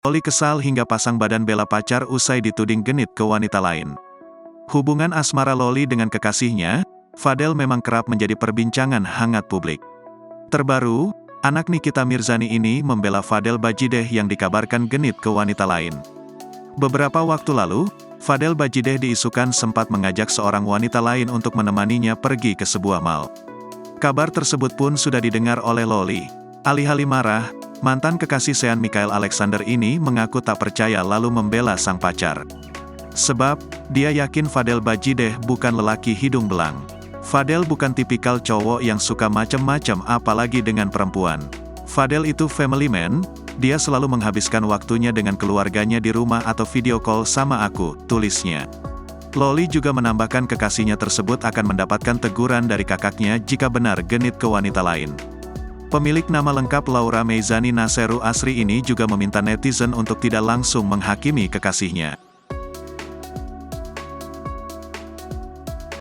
Loli kesal hingga pasang badan bela pacar usai dituding genit ke wanita lain. Hubungan asmara Loli dengan kekasihnya, Fadel memang kerap menjadi perbincangan hangat publik. Terbaru, anak Nikita Mirzani ini membela Fadel Bajideh yang dikabarkan genit ke wanita lain. Beberapa waktu lalu, Fadel Bajideh diisukan sempat mengajak seorang wanita lain untuk menemaninya pergi ke sebuah mal. Kabar tersebut pun sudah didengar oleh Loli. Alih-alih marah, mantan kekasih Sean Michael Alexander ini mengaku tak percaya lalu membela sang pacar. Sebab, dia yakin Fadel Bajideh bukan lelaki hidung belang. Fadel bukan tipikal cowok yang suka macem-macem apalagi dengan perempuan. Fadel itu family man, dia selalu menghabiskan waktunya dengan keluarganya di rumah atau video call sama aku, tulisnya. Loli juga menambahkan kekasihnya tersebut akan mendapatkan teguran dari kakaknya jika benar genit ke wanita lain. Pemilik nama lengkap Laura Meizani Naseru Asri ini juga meminta netizen untuk tidak langsung menghakimi kekasihnya.